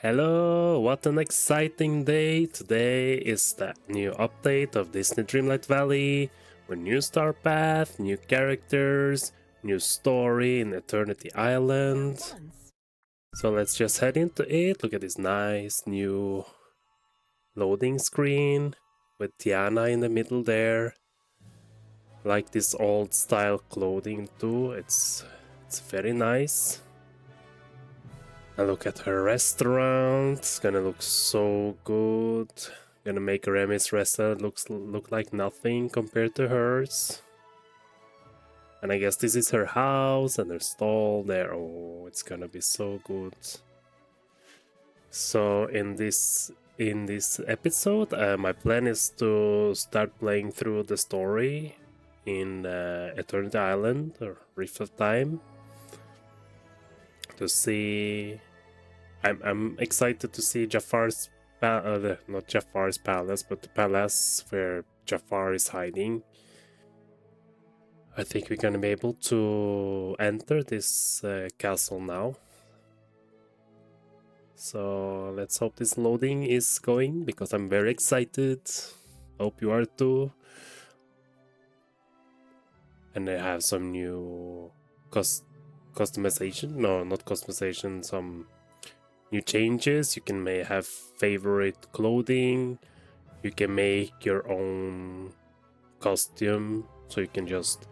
Hello, what an exciting day! Today is the new update of Disney Dreamlight Valley with new star path, new characters, new story in Eternity Island. So let's just head into it. Look at this nice new loading screen with Tiana in the middle there. Like this old style clothing too. It's very nice. And look at her restaurant. It's gonna look so good. Gonna make Remy's restaurant look like nothing compared to hers. And I guess this is her house and her stall there. Oh, it's gonna be so good. So in this episode, my plan is to start playing through the story in Eternity Island or Rift of Time to see. I'm excited to see Jafar's not Jafar's palace, but the palace where Jafar is hiding. I think we're gonna be able to enter this castle now. So let's hope this loading is going because I'm very excited. Hope you are too. And I have some new customization. No, not customization. Some new changes. You can have favorite clothing. You can make your own costume, so you can just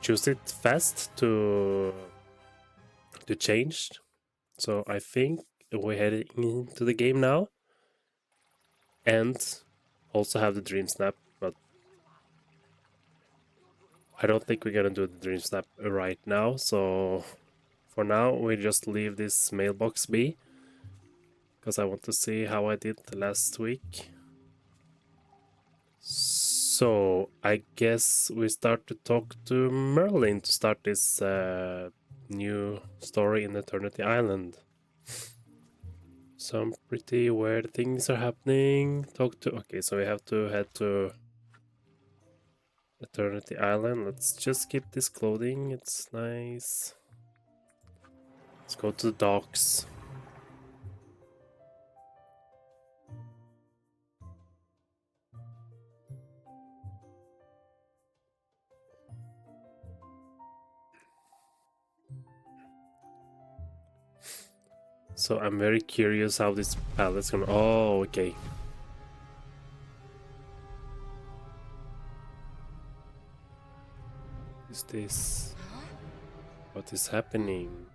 choose it fast to change. So I think we're heading into the game now, and also have the dream snap, but I don't think we're gonna do the dream snap right now. So for now, we just leave this mailbox be, because I want to see how I did last week. So I guess we start to talk to Merlin to start this new story in Eternity Island. Some pretty weird things are happening. Okay, so we have to head to Eternity Island. Let's just keep this clothing, it's nice. Let's go to the docks. So I'm very curious how this palace gonna. Oh, okay. Is this? What is happening?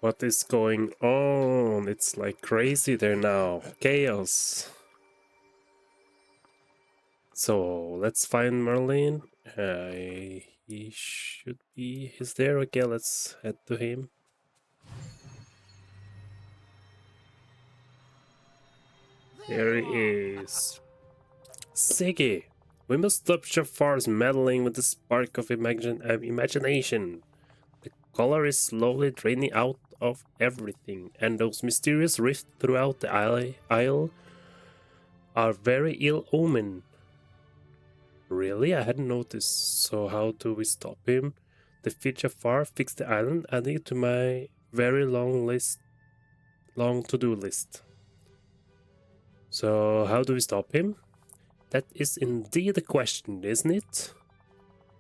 What is going on? It's like crazy there now. Chaos. So let's find Merlin. He should be. He's there. Okay, let's head to him. There he is. Siggy, we must stop Jafar's meddling with the spark of imagination. The color is slowly draining out of everything, and those mysterious rifts throughout the isle are very ill omen. Really? I hadn't noticed. So how do we stop him? Defeat Jafar, fix the island, adding it to my very long to-do list. So how do we stop him? That is indeed a question, isn't it?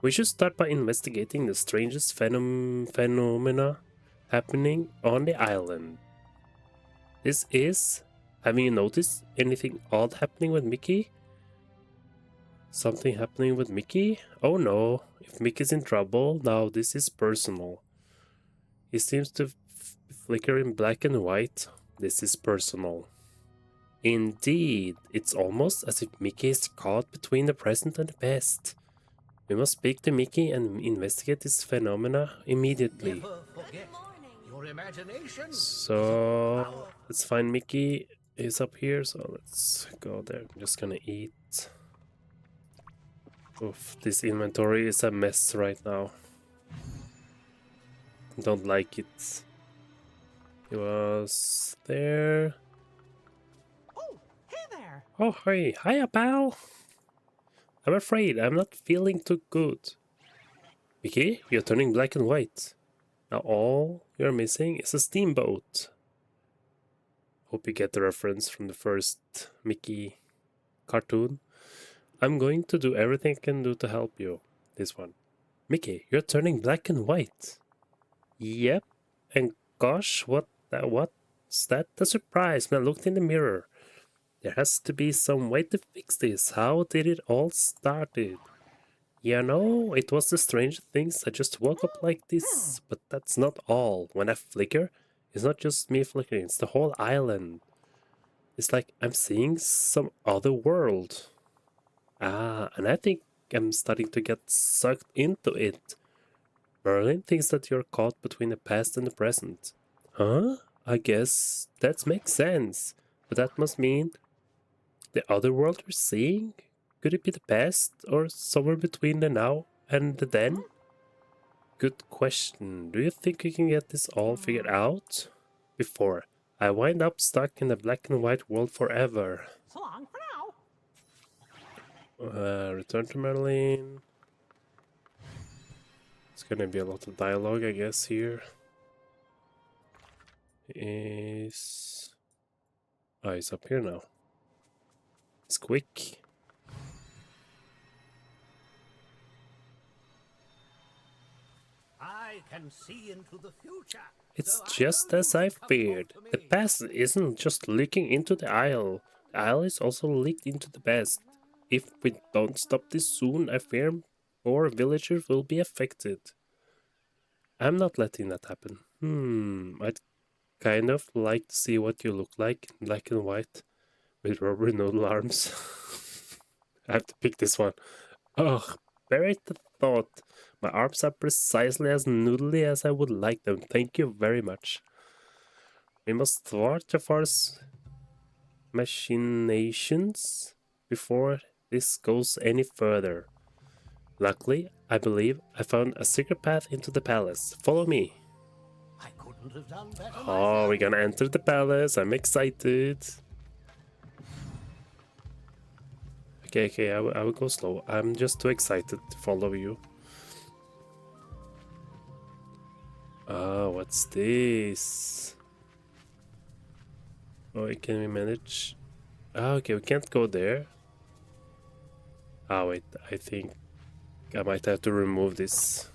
We should start by investigating the strangest phenomena happening on the island. This is... Having you noticed anything odd happening with Mickey? Something happening with Mickey? Oh no, if Mickey's in trouble, now this is personal. He seems to flicker in black and white. This is personal. Indeed, it's almost as if Mickey is caught between the present and the past. We must speak to Mickey and investigate this phenomena immediately. So let's find Mickey. He's up here, so let's go there. I'm just gonna eat. Oof, this inventory is a mess right now. Don't like it. It was there. Oh, hey there. Oh, hey. Hiya, pal. I'm afraid I'm not feeling too good. Mickey, you're turning black and white. Now all you're missing is a steamboat. Hope you get the reference from the first Mickey cartoon. I'm going to do everything I can do to help you. This one. Mickey, you're turning black and white. Yep. And gosh, what's that? The surprise when I looked in the mirror. There has to be some way to fix this. How did it all started? You know, it was the strange things. I just woke up like this, but that's not all. When I flicker, it's not just me flickering, it's the whole island. It's like I'm seeing some other world. Ah, and I think I'm starting to get sucked into it. Merlin thinks that you're caught between the past and the present. Huh? I guess that makes sense. But that must mean the other world we're seeing? Could it be the past or somewhere between the now and the then? Good question. Do you think we can get this all figured out? Before I wind up stuck in the black and white world forever. So long for now. Return to Merlin. It's gonna be a lot of dialogue, I guess, here. Is... Oh, he's up here now. It's quick. I can see into the future. It's so just know as you I can come feared. talk to The me. past isn't just leaking into the isle. The isle is also leaked into the past. If we don't stop this soon, I fear more villagers will be affected. I'm not letting that happen. I'd kind of like to see what you look like in black and white with rubber noodle arms. I have to pick this one. Ugh, bear the thought. My arms are precisely as noodly as I would like them. Thank you very much. We must thwart Jafar's machinations before this goes any further. Luckily, I believe I found a secret path into the palace. Follow me. I couldn't have done better Oh, we're myself. gonna enter the palace. I'm excited. Okay, I will go slow. I'm just too excited to follow you. What's this? Oh, can we manage? Okay, we can't go there. Wait, I think I might have to remove this.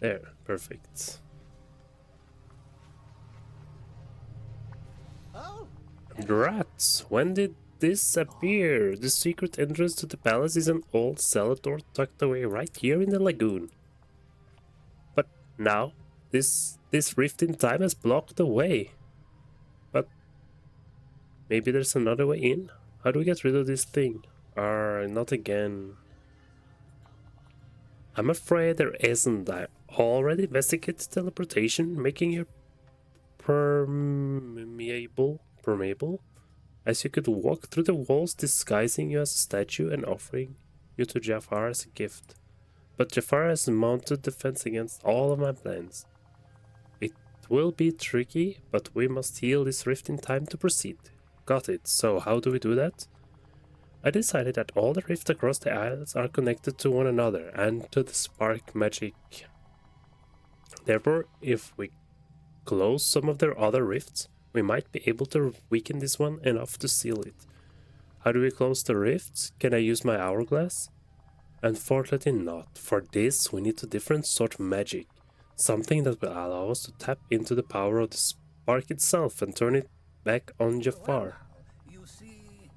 There, perfect. Oh, Rats! When did this appear? The secret entrance to the palace is an old cellar door tucked away right here in the lagoon. But now, this rift in time has blocked the way. But maybe there's another way in? How do we get rid of this thing? Not again. I'm afraid there isn't. I already investigated teleportation, making you permeable, as you could walk through the walls disguising you as a statue and offering you to Jafar as a gift. But Jafar has mounted defense against all of my plans. It will be tricky, but we must heal this rift in time to proceed. Got it. So how do we do that? I decided that all the rifts across the islands are connected to one another and to the spark magic. Therefore, if we close some of their other rifts, we might be able to weaken this one enough to seal it. How do we close the rifts? Can I use my hourglass? Unfortunately not. For this, we need a different sort of magic. Something that will allow us to tap into the power of the spark itself and turn it back on Jafar. you see.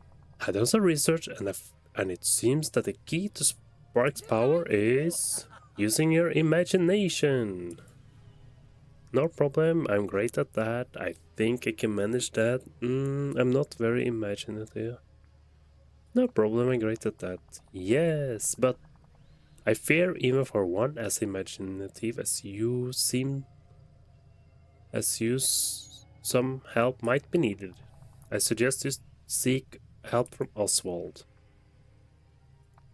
I done some research and it seems that the key to Spark's power is using your imagination. No problem, I'm great at that. I think I can manage that. I'm not very imaginative. No problem, I'm great at that. Yes, but I fear even for one as imaginative as you seem, some help might be needed. I suggest you seek help from Oswald.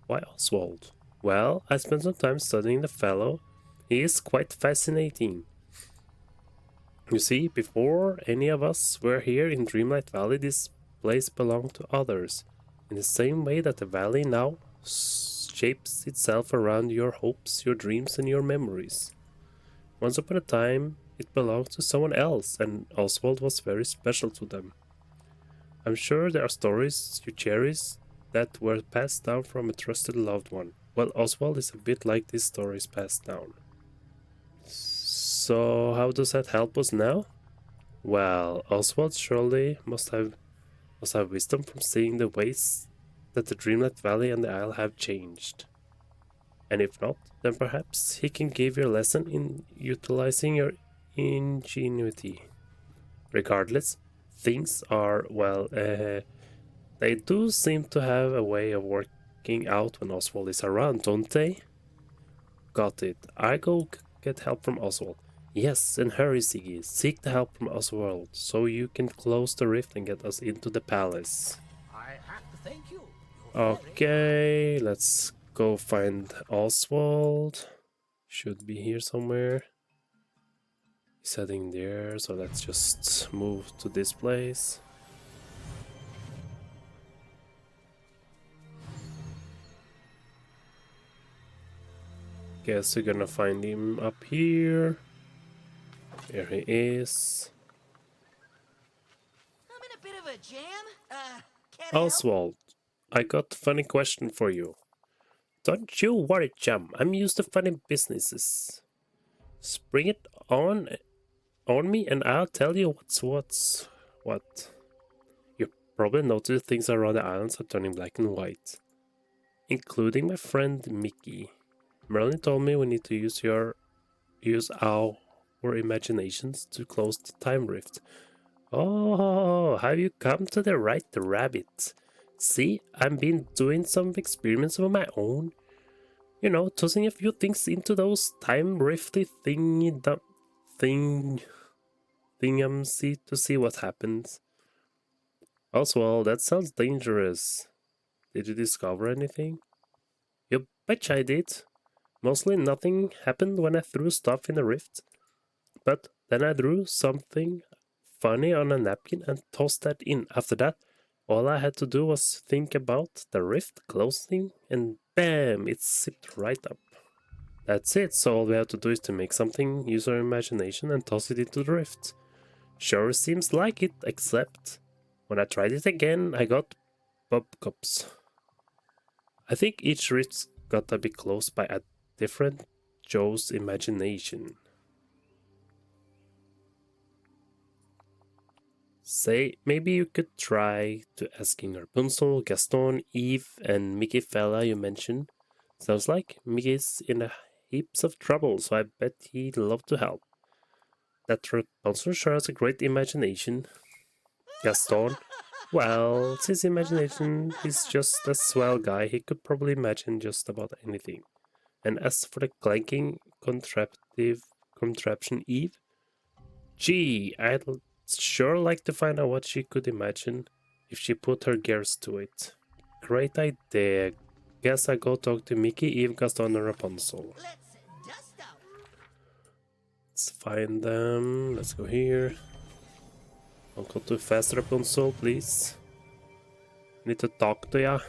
Why Oswald? Well, I spent some time studying the fellow. He is quite fascinating. You see, before any of us were here in Dreamlight Valley, this place belonged to others. In the same way that the valley now shapes itself around your hopes, your dreams, and your memories. Once upon a time, it belonged to someone else, and Oswald was very special to them. I'm sure there are stories you cherish that were passed down from a trusted loved one. Well, Oswald is a bit like these stories passed down. So, how does that help us now? Well, Oswald surely must have wisdom from seeing the ways that the Dreamlight Valley and the Isle have changed. And if not, then perhaps he can give you a lesson in utilizing your ingenuity. Regardless, things are, well, they do seem to have a way of working out when Oswald is around, don't they? Got it. I go get help from Oswald. Yes, and hurry, Siggy. Seek the help from Oswald, so you can close the rift and get us into the palace. I have to thank you. You're very Okay, let's go find Oswald. Should be here somewhere. He's heading there, so let's just move to this place. Guess we're gonna find him up here. There he is. I'm in a bit of a jam. Can't help? Oswald, I got a funny question for you. Don't you worry, chum. I'm used to funny businesses. Spring it on me and I'll tell you what's what. You probably noticed things around the islands are turning black and white. Including my friend Mickey. Merlin told me we need to use our imaginations to close the time rift. Oh, have you come to the right rabbit? See, I've been doing some experiments of my own. You know, tossing a few things into those time rifty thingamsy to see what happens. Oswald, that sounds dangerous. Did you discover anything? You betcha I did. Mostly nothing happened when I threw stuff in the rift. But then I drew something funny on a napkin and tossed that in. After that, all I had to do was think about the rift closing and bam, it zipped right up. That's it, so all we have to do is to make something, use our imagination and toss it into the rift. Sure seems like it, except when I tried it again, I got bub cups. I think each rift's gotta be closed by a different Joe's imagination. Say, maybe you could try to asking Rapunzel, Gaston, Eve, and Mickey fella you mentioned. Sounds like Mickey's in a heaps of trouble, so I bet he'd love to help. That Rapunzel sure has a great imagination. Gaston, well, his imagination is just a swell guy, he could probably imagine just about anything. And as for the clanking contraption Eve, gee, I'd sure like to find out what she could imagine if she put her gears to it. Great idea. Guess I go talk to Mickey, Eve, Gaston, and Rapunzel. Let's dust up. Let's find them. Let's go here. Don't go too fast, Rapunzel, please. I need to talk to ya.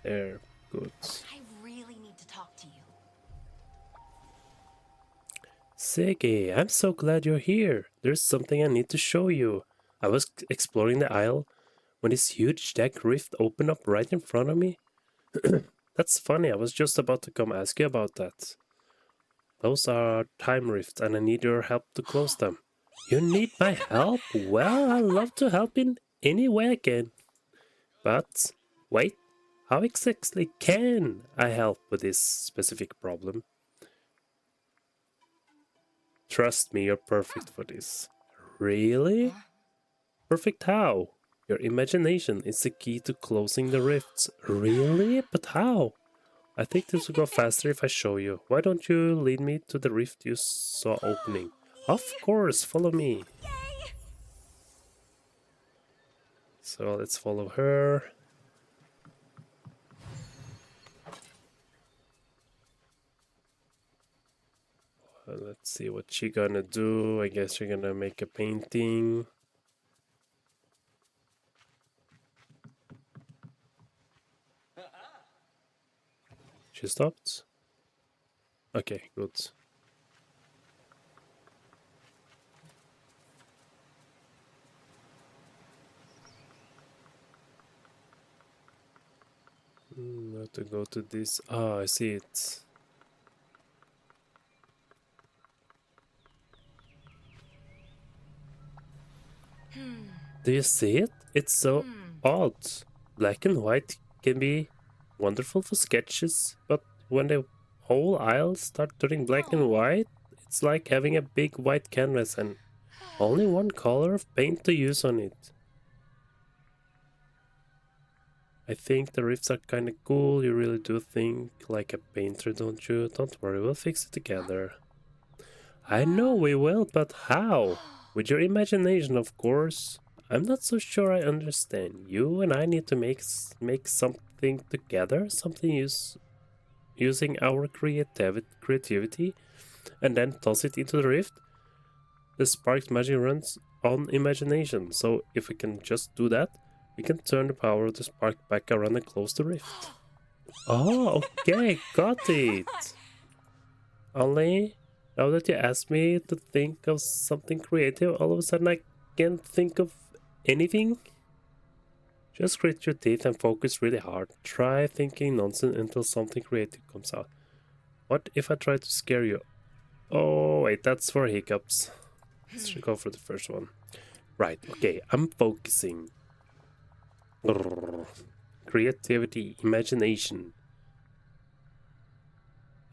There, good. I really need to talk to you. Siggy, I'm so glad you're here. There's something I need to show you. I was exploring the Isle when this huge deck rift opened up right in front of me. That's funny, I was just about to come ask you about that. Those are time rifts and I need your help to close them. You need my help? Well, I'd love to help in any way I can. But, wait, how exactly can I help with this specific problem? Trust me, you're perfect for this. Really? Perfect how? Your imagination is the key to closing the rifts. Really? But how? I think this will go faster if I show you. Why don't you lead me to the rift you saw opening? Of course, follow me. Yay! So let's follow her. Let's see what she gonna do. I guess you're gonna make a painting. She stopped? Okay, good. Have to go to this. Ah, I see it. Do you see it? It's so odd. Black and white can be wonderful for sketches, but when the whole aisle starts turning black and white, it's like having a big white canvas and only one color of paint to use on it. I think the riffs are kinda cool. You really do think like a painter, don't you? Don't worry, we'll fix it together. I know we will, but how? With your imagination, of course. I'm not so sure I understand. You and I need to make something together, using our creativity, and then toss it into the rift. The spark's magic runs on imagination, so if we can just do that, we can turn the power of the spark back around and close the rift. Oh, okay, got it. Only, now that you asked me to think of something creative, all of a sudden I can't think of anything. Just grit your teeth and focus really hard. Try thinking nonsense until something creative comes out. What if I try to scare you? Oh, wait, that's for hiccups. Let's go for the first one. Right, okay, I'm focusing. Creativity, imagination.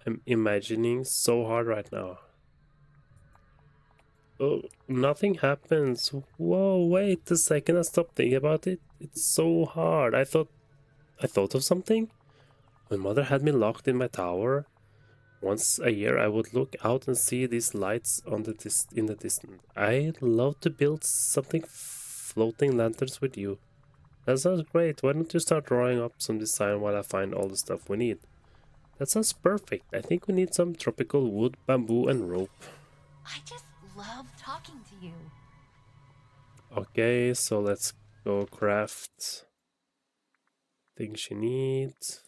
I'm imagining so hard right now. Oh, nothing happens. Whoa, wait a second, I stopped thinking about it. It's so hard. I thought of something. My mother had me locked in my tower. Once a year I would look out and see these lights on in the distance. I'd love to build something floating lanterns with you. That sounds great. Why don't you start drawing up some design while I find all the stuff we need? That sounds perfect. I think we need some tropical wood, bamboo, and rope. I just love talking to you. Okay, so let's go craft things she needs.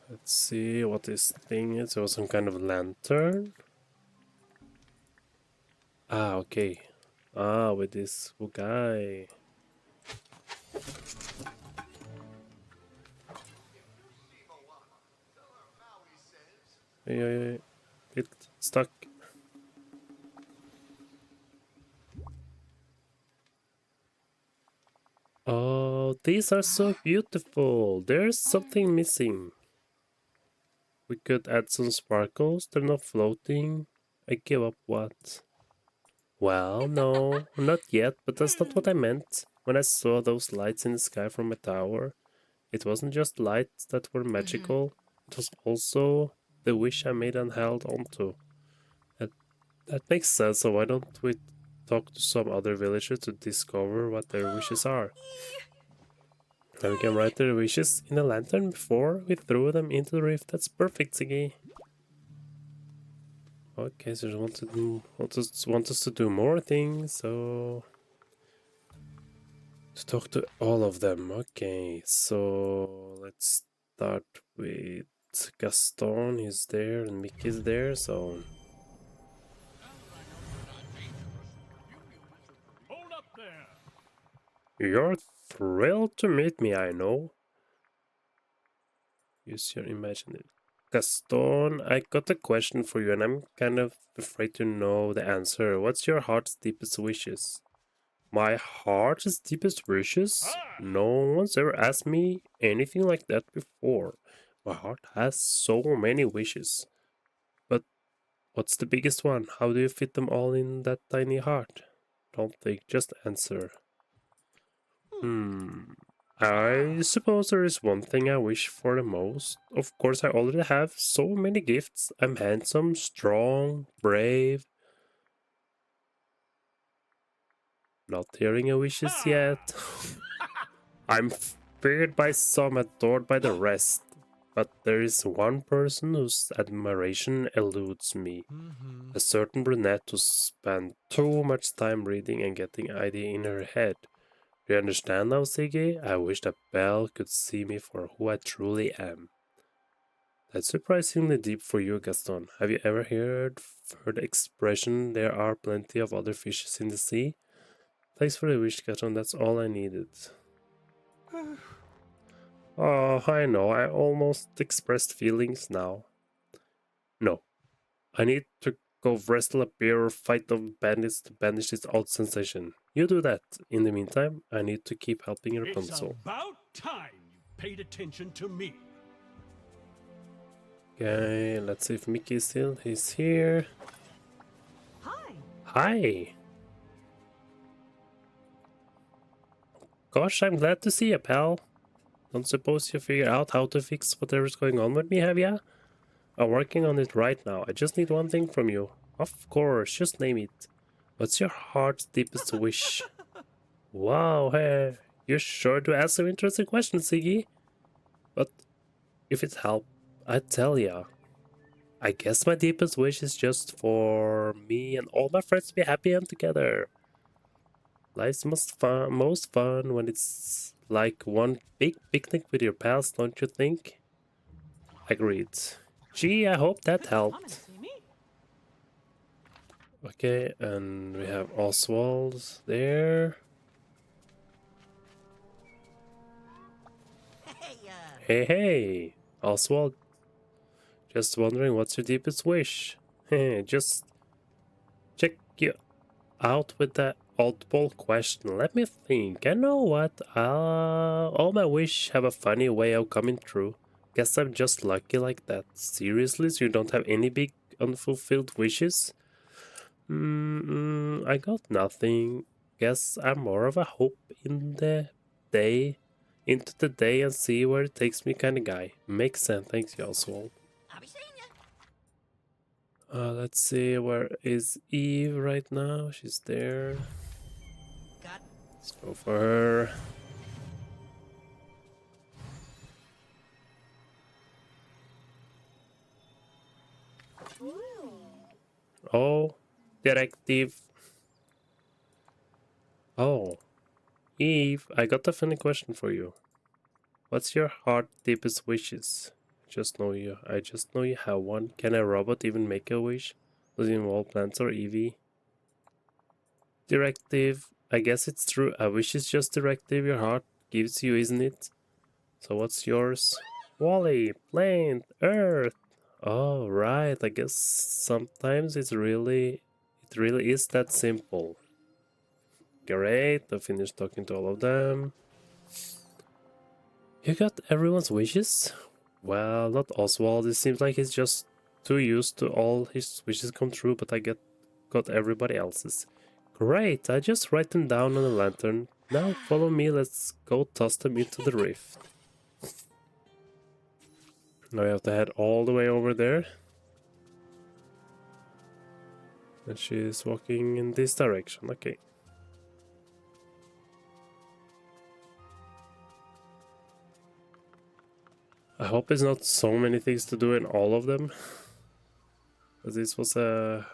Let's see what this thing is. It was some kind of lantern. Ah, okay. Ah, with this guy. Yeah, it stuck. Oh, these are so beautiful. There's something missing. We could add some sparkles. They're not floating. I give up. What? Well, no, not yet, but that's not what I meant. When I saw those lights in the sky from my tower, it wasn't just lights that were magical, it was also the wish I made and held onto. That makes sense, so why don't we talk to some other villagers to discover what their wishes are? And we can write their wishes in a lantern before we throw them into the rift. That's perfect, Ziggy. Okay, so they want us to do more things, so to talk to all of them. Okay, so let's start with Gaston. He's there and Mickey's there, so Hold up there. you're thrilled to meet me, I know. Use your imagination. Gaston, I got a question for you and I'm kind of afraid to know the answer. What's your heart's deepest wishes? My heart's deepest wishes? No one's ever asked me anything like that before. My heart has so many wishes. But what's the biggest one? How do you fit them all in that tiny heart? Don't think, just answer. I suppose there is one thing I wish for the most. Of course, I already have so many gifts. I'm handsome, strong, brave. Not hearing a wishes yet. I'm feared by some, adored by the rest. But there is one person whose admiration eludes me. A certain brunette who spent too much time reading and getting idea in her head. Do you understand now, Siggy? I wish that Belle could see me for who I truly am. That's surprisingly deep for you, Gaston. Have you ever heard the expression, there are plenty of other fishes in the sea? Thanks for the wish, Gaston. That's all I needed. Oh, I know. I almost expressed feelings now. No. I need to go wrestle a bear or fight the bandits to banish this odd sensation. You do that. In the meantime, I need to keep helping Rapunzel. It's about time you paid attention to me. Okay, let's see if Mickey is still. He's here. Hi. Hi. Gosh, I'm glad to see you, pal. Don't suppose you figured out how to fix whatever's going on with me, have ya? I'm working on it right now. I just need one thing from you. Of course, just name it. What's your heart's deepest wish? Wow, hey, you sure do ask some interesting questions, Siggy. But if it helps, I tell ya. I guess my deepest wish is just for me and all my friends to be happy and together. Life's most fun when it's like one big picnic with your pals, don't you think? Agreed. Gee, I hope that helped. Okay, and we have Oswald there. Hey, hey, Oswald. Just wondering what's your deepest wish? Just check you out with that oddball question. Let me think. I know what. All my wish have a funny way of coming true. Guess I'm just lucky like that. Seriously, so you don't have any big unfulfilled wishes? I got nothing. Guess I'm more of a hope in the day, into the day and see where it takes me kind of guy. Makes sense. Thanks, you Oswald. I'll be seeing you. Let's see, where is Eve right now? She's there. Got Let's go for her. Oh, directive. Oh, Eve, I got a funny question for you. What's your heart deepest wishes? I just know you have one. Can a robot even make a wish? Does it involve plants or Evie? Directive. I guess it's true. A wish is just directive your heart gives you, isn't it? So what's yours? Wally, plant, earth. Oh, right. I guess sometimes it really is that simple. Great. I finished talking to all of them. You got everyone's wishes? Well, not Oswald. It seems like he's just too used to all his wishes come true, but I got everybody else's. Great, I just write them down on a lantern. Now follow me, let's go toss them into the rift. Now we have to head all the way over there. And she's walking in this direction, okay. I hope it's not so many things to do in all of them. Because this was a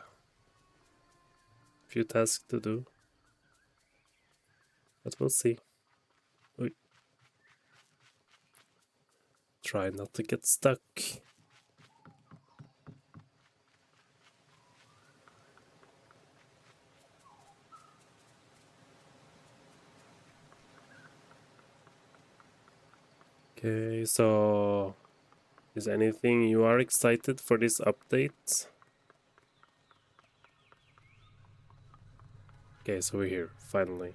few tasks to do. But we'll see. Oy. Try not to get stuck. Okay, so is anything you are excited for this update? Okay, so we're here, finally.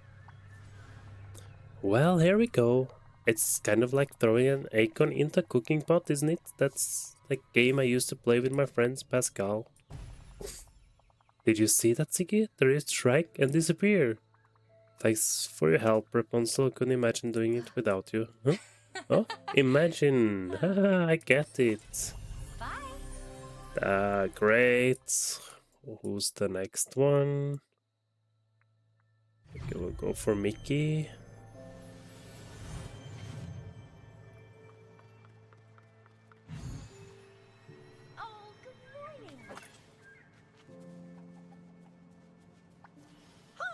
Well, here we go. It's kind of like throwing an acorn into a cooking pot, isn't it? That's the game I used to play with my friends Pascal. Did you see that, Ziggy? The rift strike and disappear. Thanks for your help, Rapunzel. Couldn't imagine doing it without you. Huh? Oh, imagine. Haha, I get it. Bye. Great. Who's the next one? Okay, we'll go for Mickey. Oh, good morning.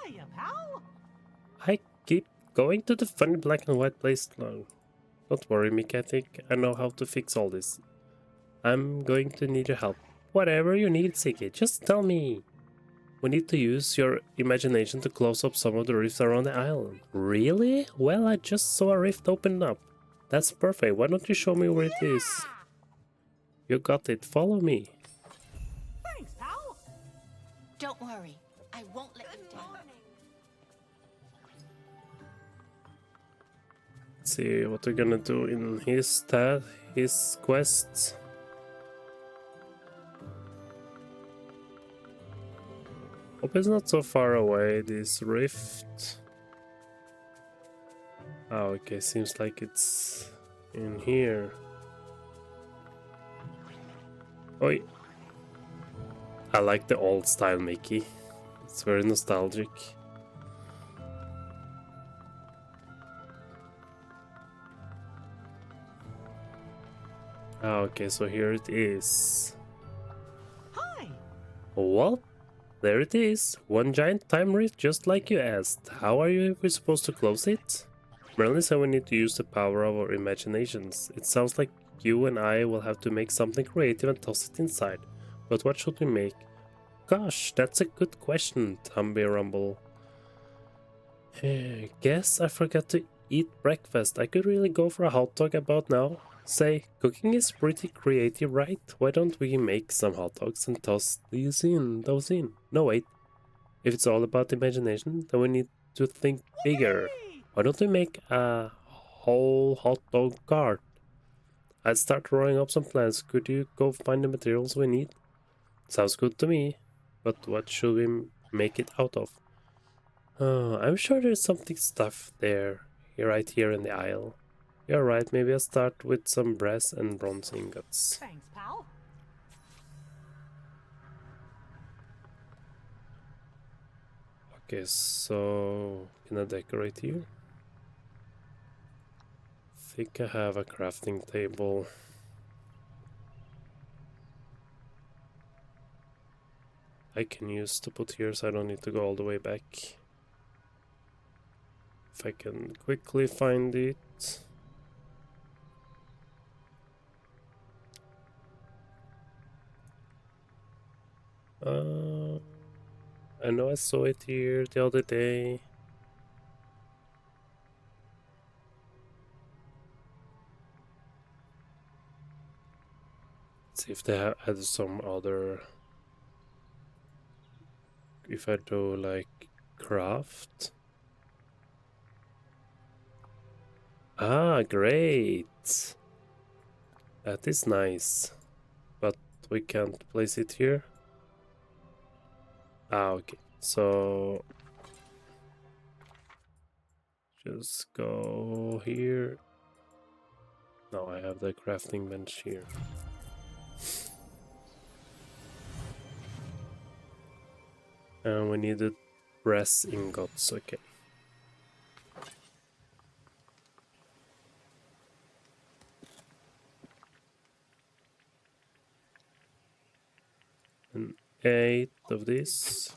Hiya, pal. I keep going to the funny black and white place now. Don't worry, Mickey. I think I know how to fix all this. I'm going to need your help. Whatever you need, Ziggy, just tell me. We need to use your imagination to close up some of the rifts around the island. Really? Well, I just saw a rift open up. That's perfect. Why don't you show me where it is? You got it. Follow me. Thanks, pal. Don't worry. I won't let you down. Let's see what we're gonna do in his quests. Hope it's not so far away, this rift. Oh, okay, seems like it's in here. Oi! I like the old style Mickey. It's very nostalgic. Ah, okay, so here it is. Hi. Well, there it is. One giant time rift just like you asked. How are we supposed to close it? Merlin said we need to use the power of our imaginations. It sounds like you and I will have to make something creative and toss it inside. But what should we make? Gosh, that's a good question, Tumby Rumble. Guess I forgot to eat breakfast. I could really go for a hot dog about now. Say, cooking is pretty creative, right? Why don't we make some hot dogs and toss those in? No, wait. If it's all about imagination, then we need to think bigger. Why don't we make a whole hot dog cart? I'd start drawing up some plans. Could you go find the materials we need? Sounds good to me. But what should we make it out of? I'm sure there's something stuff there, right here in the aisle. You're right, maybe I'll start with some brass and bronze ingots. Thanks, pal. Okay, so can I decorate here? Think I have a crafting table. I can use to put here so I don't need to go all the way back. If I can quickly find it. I know I saw it here the other day. Let's see if they have added some other. If I do like craft. Ah, great. That is nice. But we can't place it here. Ah, okay. So just go here. No, I have the crafting bench here. And we needed brass ingots, okay. And 8 of this.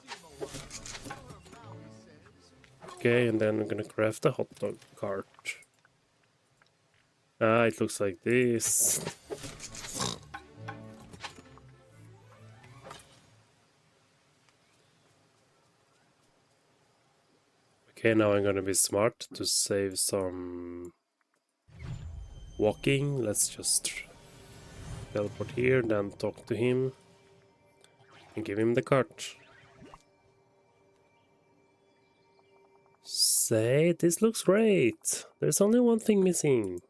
Okay, and then I'm gonna craft a hot dog cart. Ah, it looks like this. Okay, now I'm gonna be smart to save some walking. Let's just teleport here, then talk to him and give him the cart. Say, this looks great. There's only one thing missing.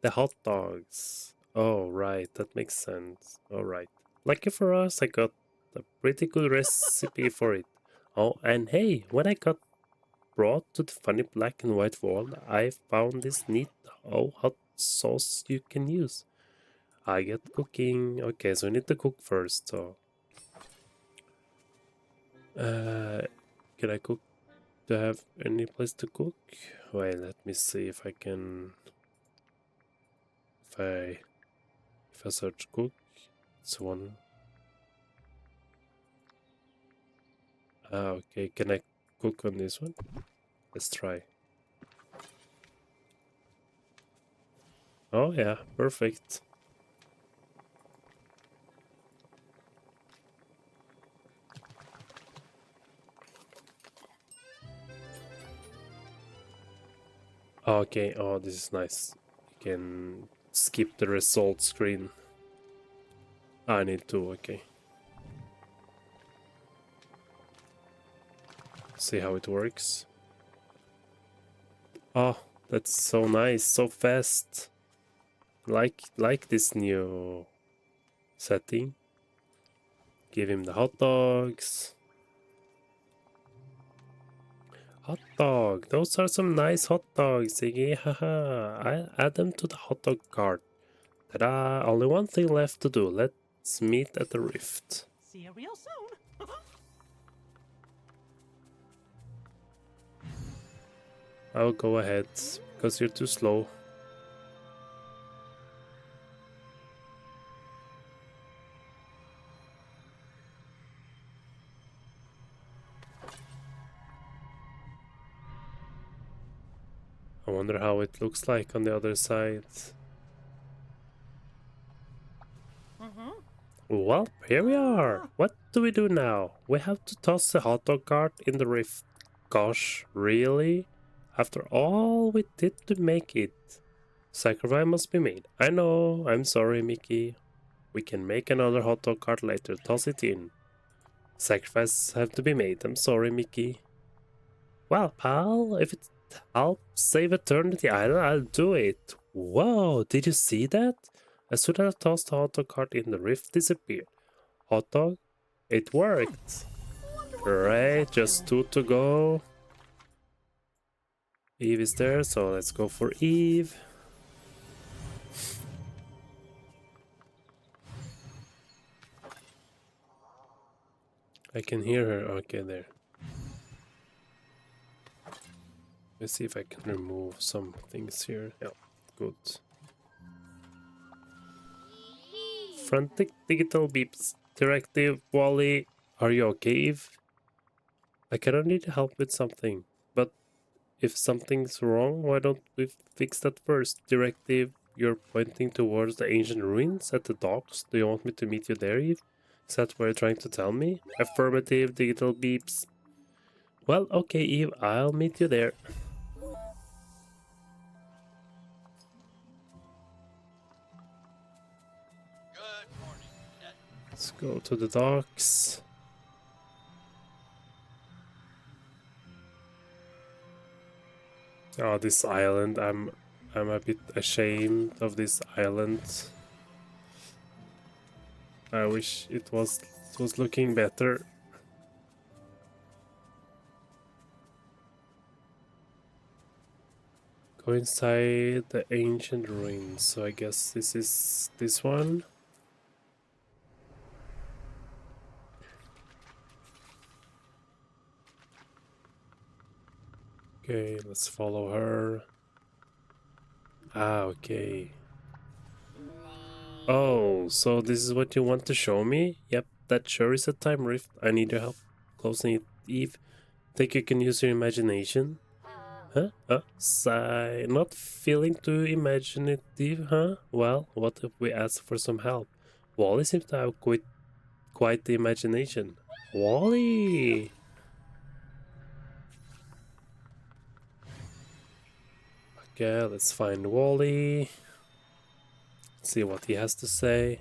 The hot dogs. Oh, right, that makes sense. All right. Lucky for us, I got a pretty good recipe for it. Oh, and hey, when I got brought to the funny black and white world, I found this neat hot sauce you can use. I get cooking. Okay, so we need to cook first. So, can I cook? Do I have any place to cook? Wait, let me see if I can. If I search cook, it's one. Okay. Can I cook on this one? Let's try. Oh yeah, perfect. Okay, oh, this is nice. You can skip the result screen. I need to, okay. See how it works. Oh, that's so nice, so fast. Like this new setting. Give him the hot dogs. Hot dog. Those are some nice hot dogs, Iggy. Haha. I'll add them to the hot dog cart. Ta-da! Only one thing left to do. Let's meet at the rift. See you real soon. I'll go ahead, because you're too slow. I wonder how it looks like on the other side. Well, here we are. What do we do now? We have to toss the hot dog cart in the rift. Gosh, really? After all we did to make it. Sacrifice must be made. I know, I'm sorry, Mickey. We can make another hot dog cart later. Toss it in. Sacrifices have to be made. I'm sorry, Mickey. Well, pal, if it helps save Eternity Island, I'll do it. Whoa, did you see that? As soon as I tossed the hot dog cart in, the rift disappeared. Hot dog? It worked. Great, just 2 to go. Eve is there, so let's go for Eve. I can hear her. Okay, there. Let's see if I can remove some things here. Yeah, good. Frantic digital beeps. Directive, Wally. Are you okay, Eve? I kinda need help with something. But if something's wrong, why don't we fix that first? Directive, you're pointing towards the ancient ruins at the docks. Do you want me to meet you there, Eve? Is that what you're trying to tell me? Affirmative, digital beeps. Well, okay, Eve, I'll meet you there. Let's go to the docks. Oh, this island. I'm a bit ashamed of this island. I wish it was looking better. Go inside the ancient ruins. So I guess this is this one. Okay, let's follow her. Ah, okay. Oh, so this is what you want to show me? Yep, that sure is a time rift. I need your help closing it, Eve. Think you can use your imagination? Huh? Sigh. Not feeling too imaginative, huh? Well, what if we ask for some help? Wally seems to have quite the imagination. Wally! Okay, let's find Wally. See what he has to say.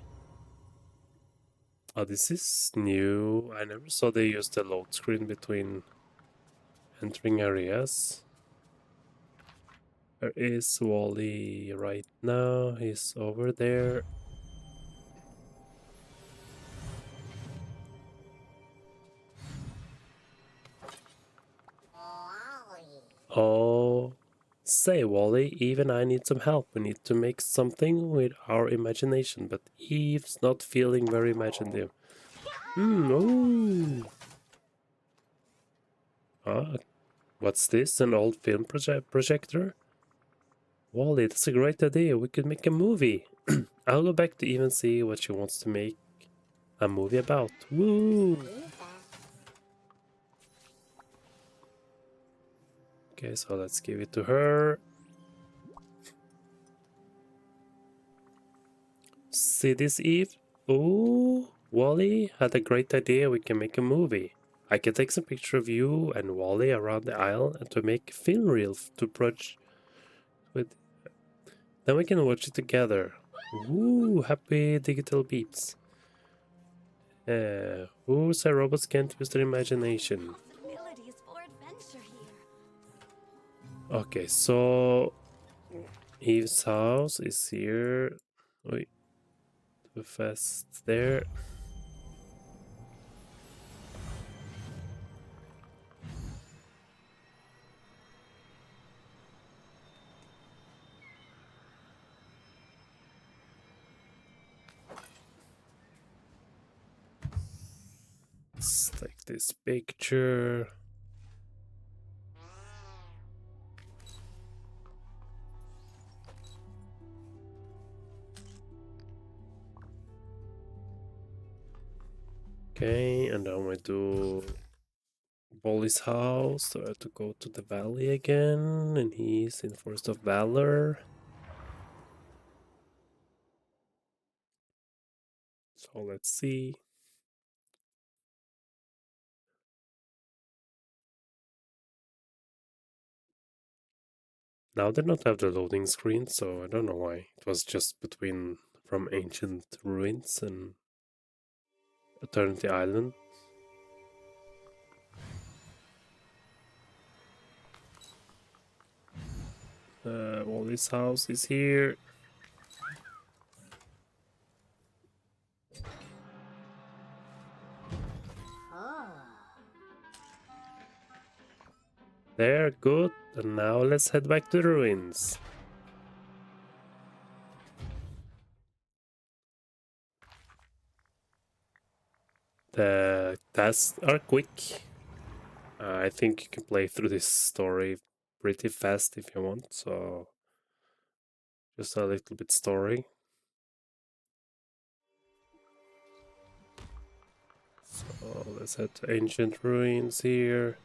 Oh, this is new. I never saw they use the load screen between entering areas. Where is Wally right now? He's over there. Oh, say, Wally, Eve and I need some help. We need to make something with our imagination, but Eve's not feeling very imaginative. Ooh. Ah, what's this? An old film projector? Wally, that's a great idea. We could make a movie. I'll go back to Eve and see what she wants to make a movie about. Woo! Okay, so let's give it to her. See this, Eve? Ooh, Wally had a great idea. We can make a movie. I can take some picture of you and Wally around the aisle and to make a film reel to approach with. Then we can watch it together. Ooh, happy digital beats. Who say robots can't use their imagination? Possibilities for adventure here. Okay, so Eve's house is here. Wait, too fast there. Let's take this picture. Okay, and then we do Bolly's house. So I have to go to the valley again, and he's in Forest of Valor. So let's see. Now they don't have the loading screen, so I don't know why. It was just between from ancient ruins and Eternity Island. Wally's house is here. There, good. And now let's head back to the ruins. The tasks are quick. I think you can play through this story pretty fast if you want, so just a little bit story. So let's head to ancient ruins here.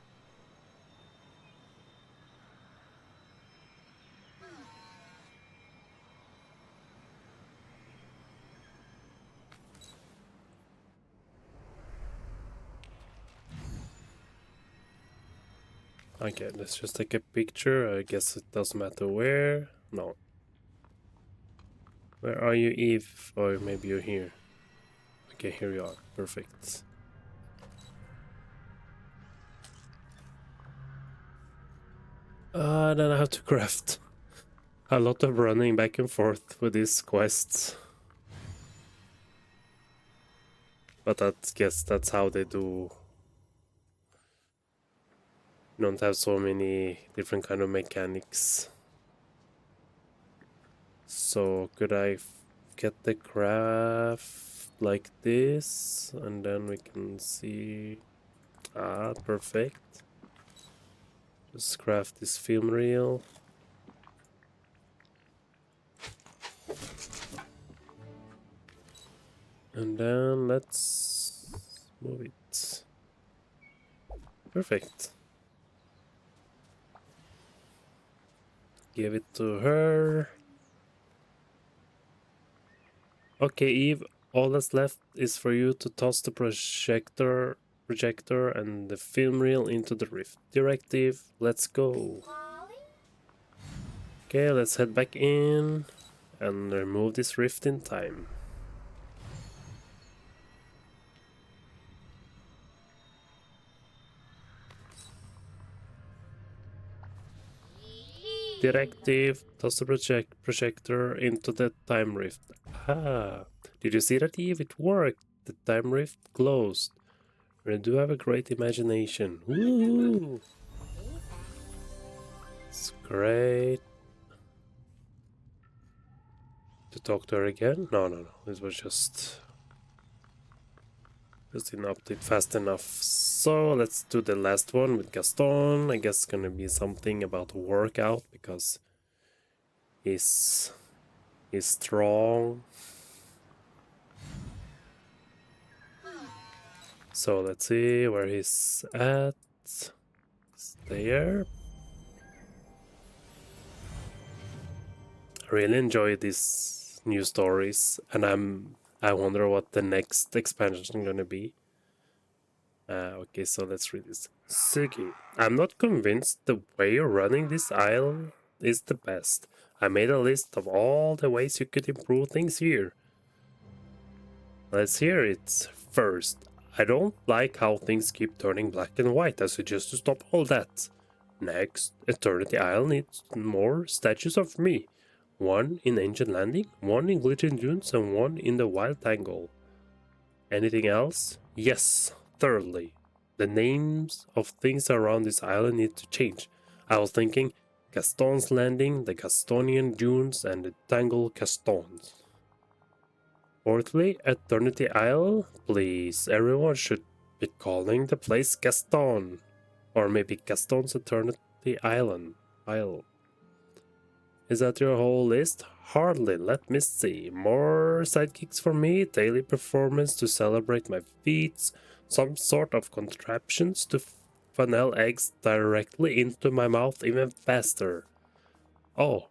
Okay, let's just take a picture. I guess it doesn't matter where. No. Where are you, Eve? Or maybe you're here. Okay, here you are. Perfect. Then I have to craft a lot of running back and forth with these quests. But I guess that's how they do. You don't have so many different kind of mechanics. So could I get the craft like this? And then we can see... Ah, perfect. Just craft this film reel. And then let's move it. Perfect. Give it to her. Okay, Eve, all that's left is for you to toss the projector and the film reel into the rift. Directive, let's go. Okay, let's head back in and remove this rift in time. Directive, toss the projector into the time rift. Ah, did you see that, Eve? It worked. The time rift closed. You do have a great imagination. Woo! It's great. To talk to her again? No. This was just didn't update fast enough. So let's do the last one with Gaston. I guess it's gonna be something about workout because he's strong. So let's see where he's at. It's there. I really enjoy these new stories, and I wonder what the next expansion is gonna be. Okay, so let's read this. Sugi, I'm not convinced the way you're running this isle is the best. I made a list of all the ways you could improve things here. Let's hear it. First, I don't like how things keep turning black and white. I suggest to stop all that. Next, Eternity Isle needs more statues of me. One in Ancient Landing, one in Glitching Dunes, and one in the Wild Tangle. Anything else? Yes. Thirdly, the names of things around this island need to change. I was thinking Gaston's Landing, the Gastonian Dunes, and the Tangle Gastons. Fourthly, Eternity Isle. Please, everyone should be calling the place Gaston. Or maybe Gaston's Eternity Island. Is that your whole list? Hardly. Let me see. More sidekicks for me, daily performance to celebrate my feats, some sort of contraptions to funnel eggs directly into my mouth even faster. Oh,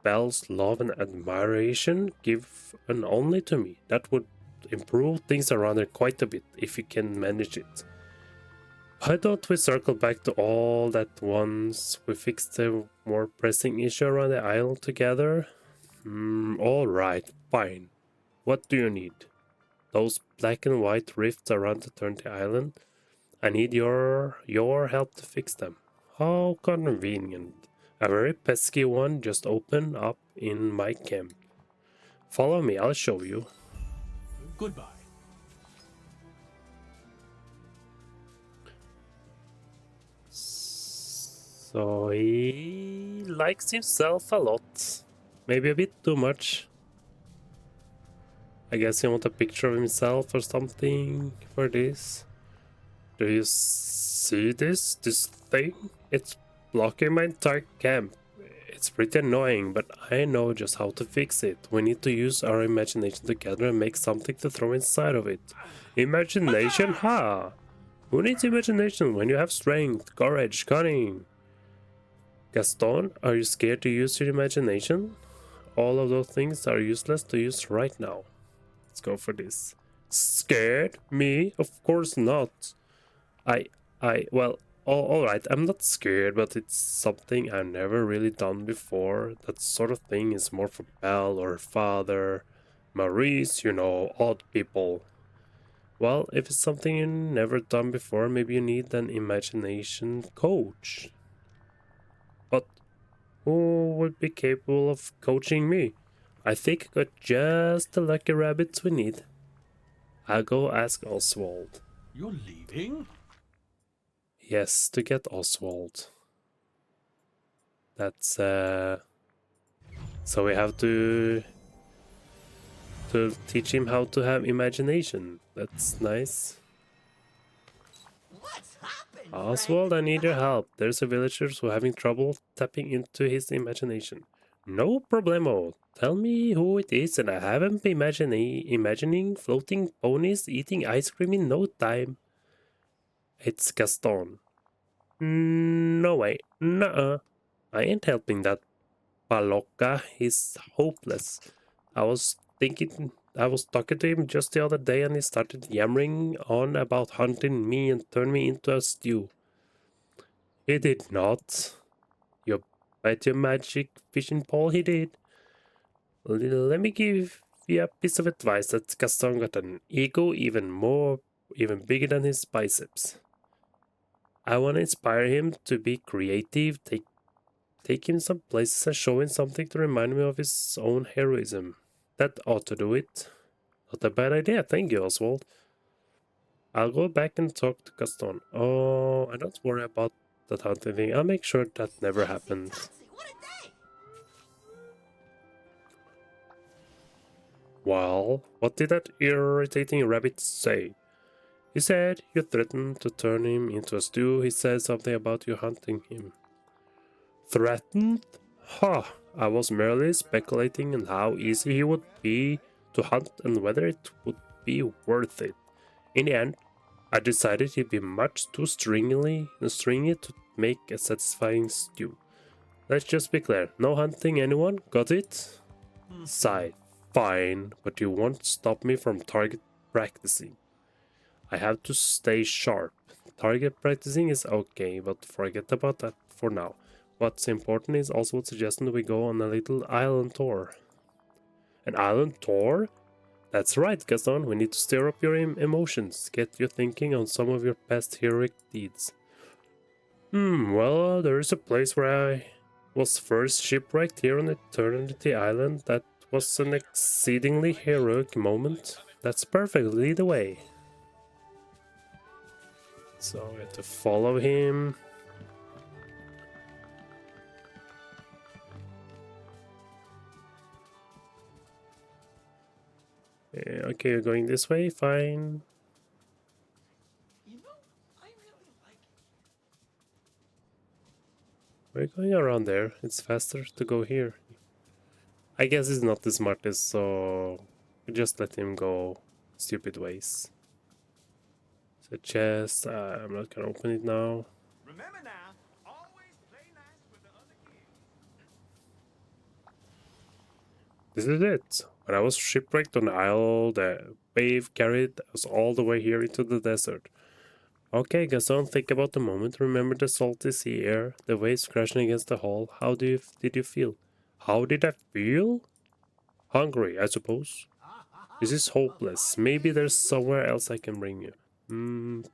Belle's love and admiration given only to me. That would improve things around here quite a bit if you can manage it. Why don't we circle back to all that once we fix the more pressing issue around the island together? Alright, fine. What do you need? Those black and white rifts around the Eternity Island? I need your help to fix them. How convenient. A very pesky one just opened up in my camp. Follow me, I'll show you. Goodbye. So he likes himself a lot. Maybe a bit too much. I guess he wants a picture of himself or something for this. Do you see this? This thing? It's blocking my entire camp. It's pretty annoying, but I know just how to fix it. We need to use our imagination together and make something to throw inside of it. Imagination? Ha! Who needs imagination when you have strength, courage, cunning? Gaston, are you scared to use your imagination? All of those things are useless to use right now. Let's go for this. Scared? Me? Of course not. Well, alright, I'm not scared, but it's something I've never really done before. That sort of thing is more for Belle or her father. Maurice, you know, odd people. Well, if it's something you've never done before, maybe you need an imagination coach. But who would be capable of coaching me? I think I got just the lucky rabbits we need. I'll go ask Oswald. You're leaving? Yes, to get Oswald. That's so we have to teach him how to have imagination. That's nice. What's happened? Oswald, I need your help. There's a villager who's having trouble tapping into his imagination. No problemo. Tell me who it is and I haven't been imagining floating ponies eating ice cream in no time. It's Gaston. No way. Nuh-uh. I ain't helping that Paloka. He's hopeless. I was talking to him just the other day and he started yammering on about hunting me and turn me into a stew. He did not. You bet your magic fishing pole he did. Let me give you a piece of advice that Gaston got an ego even bigger than his biceps. I want to inspire him to be creative, take him some places and show him something to remind me of his own heroism. That ought to do it. Not a bad idea, thank you, Oswald. I'll go back and talk to Gaston. Oh, and don't worry about that hunting thing. I'll make sure that never happened. What a day! Well, what did that irritating rabbit say? He said you threatened to turn him into a stew. He said something about you hunting him. Threatened? Ha! I was merely speculating on how easy he would be to hunt and whether it would be worth it. In the end, I decided he'd be much too stringy to make a satisfying stew. Let's just be clear, no hunting anyone, got it? Sigh. Fine, but you won't stop me from target practicing. I have to stay sharp. Target practicing is okay, but forget about that for now. What's important is also suggesting we go on a little island tour. An island tour? That's right, Gaston. We need to stir up your emotions, get you thinking on some of your past heroic deeds. Well, there is a place where I was first shipwrecked here on Eternity Island. That was an exceedingly heroic moment. That's perfect, lead the way. So we have to follow him. Yeah, okay, you're going this way, fine. You know, I really like We're going around there. It's faster to go here. I guess he's not the smartest, so we just let him go stupid ways. It's a chest. I'm not gonna open it now. Remember now, always play nice with the other kids. This is it. When I was shipwrecked on the isle, the wave carried us all the way here into the desert. Okay, Gaston, think about the moment. Remember the salty sea air, the waves crashing against the hull. How did you feel? How did I feel? Hungry, I suppose. This is hopeless. Maybe there's somewhere else I can bring you.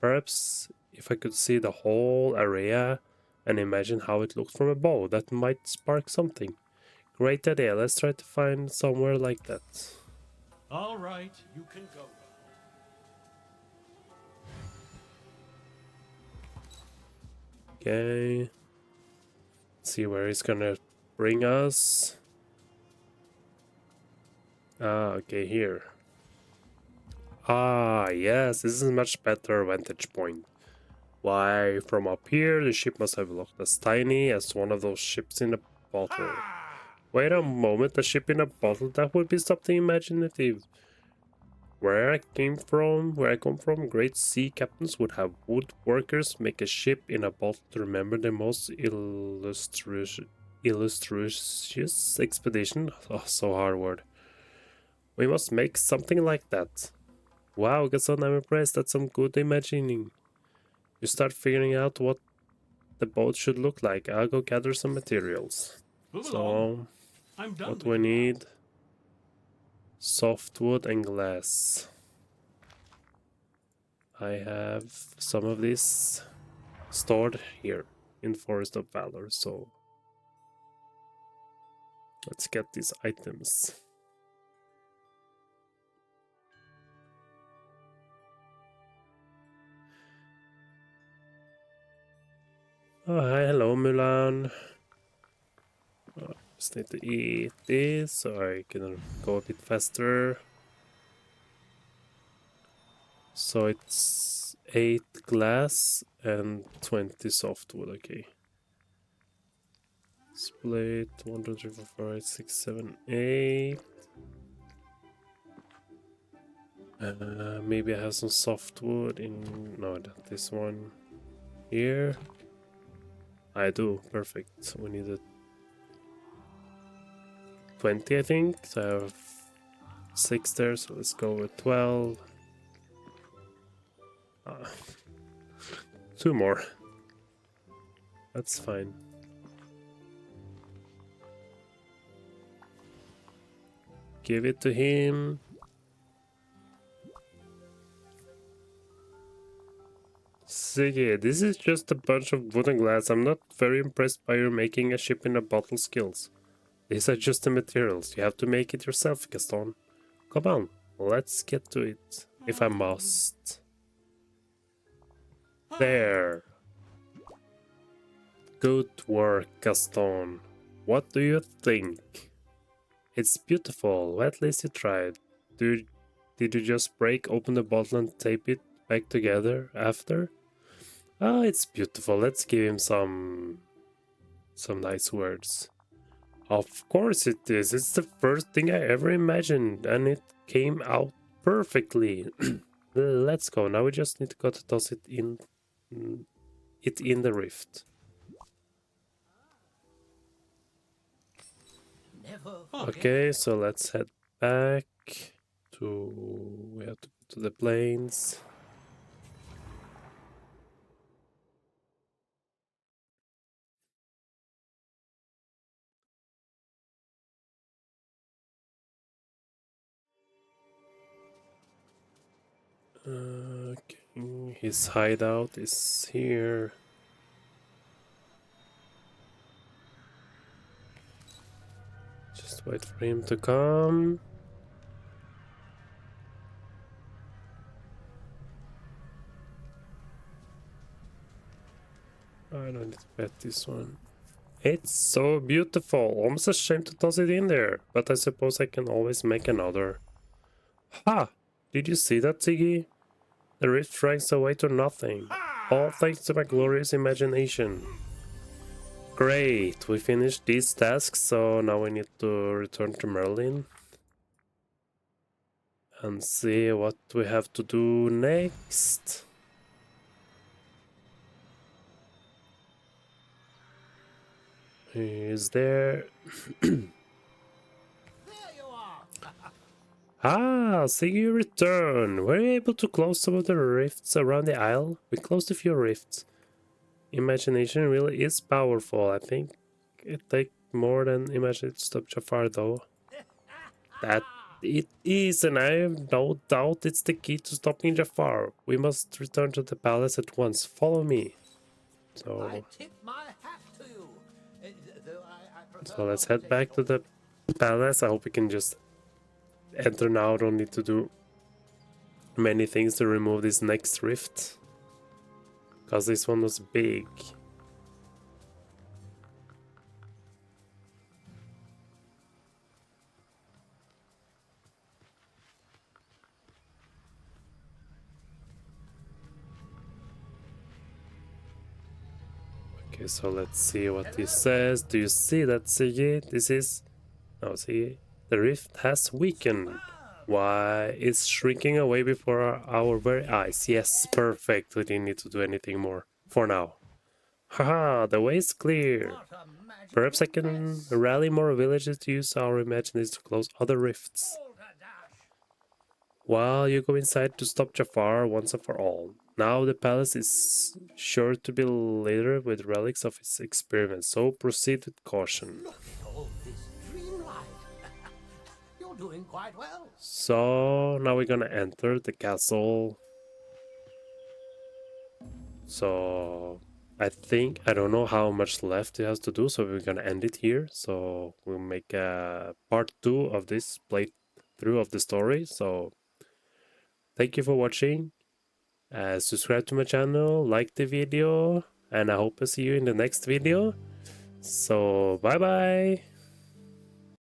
Perhaps if I could see the whole area and imagine how it looked from above, that might spark something. Great idea. Let's try to find somewhere like that. All right, you can go. Okay. See where he's gonna bring us. Okay, here. Yes, this is a much better vantage point. Why, from up here, the ship must have looked as tiny as one of those ships in a bottle. Wait a moment, a ship in a bottle? That would be something imaginative. Where I come from, great sea captains would have woodworkers make a ship in a bottle to remember their most illustrious expedition. Oh, so hard word. We must make something like that. Wow, Gaston, I'm impressed. That's some good imagining. You start figuring out what the boat should look like. I'll go gather some materials. Move So, along. I'm done what do with we you now. need? Softwood and glass. I have some of this stored here in Forest of Valor, so let's get these items. Oh, hi, hello Mulan. Just need to eat this so I can go a bit faster. So it's 8 glass and 20 softwood, okay. Split 1, 2, 3, 4, 5, 6, 7, 8. Maybe I have some softwood in. No, not this one. Here. I do, perfect. We need a 20, I think. So I have 6 there, so let's go with 12. 2 more. That's fine. Give it to him. Siggy, this is just a bunch of wood and glass. I'm not very impressed by your making a ship in a bottle skills. These are just the materials. You have to make it yourself, Gaston. Come on, let's get to it. If I must. There. Good work, Gaston. What do you think? It's beautiful. Well, at least you tried. Did you just break open the bottle and tape it back together after? Ah, it's beautiful. Let's give him some nice words. Of course it is. It's the first thing I ever imagined, and it came out perfectly. Let's go. Now we just need to go to toss it in the rift. Okay, so let's head back to... we have to go to the plains. Okay, his hideout is here. Just wait for him to come. I don't need to bet this one. It's so beautiful. Almost ashamed to toss it in there, but I suppose I can always make another. Ha! Did you see that, Ziggy? The rift shrinks away to nothing. All thanks to my glorious imagination. Great, we finished these tasks, so now we need to return to Merlin and see what we have to do next. Is there... Ah, see you return. Were you able to close some of the rifts around the isle? We closed a few rifts. Imagination really is powerful. I think it takes more than imagination to stop Jafar, though. That it is, and I have no doubt it's the key to stopping Jafar. We must return to the palace at once. Follow me. So let's head back to the palace. I hope we can just enter now. Don't need to do many things to remove this next rift, because this one was big. Okay, so let's see what he says. Do you see that, Siggy? This is... oh, see, the rift has weakened. Why, it's shrinking away before our very eyes. Yes, perfect. We didn't need to do anything more for now. Haha, the way is clear. Perhaps I can rally more villagers to use our imagination to close other rifts. While you go inside to stop Jafar once and for all. Now the palace is sure to be littered with relics of his experiments, so proceed with caution. Oh, this Dreamlight. You're doing quite well. So now we're gonna enter the castle. So I don't know how much left it has to do, so we're gonna end it here. So we'll make a part 2 of this playthrough of the story. So thank you for watching. Subscribe to my channel, like the video, and I hope I see you in the next video. So bye bye.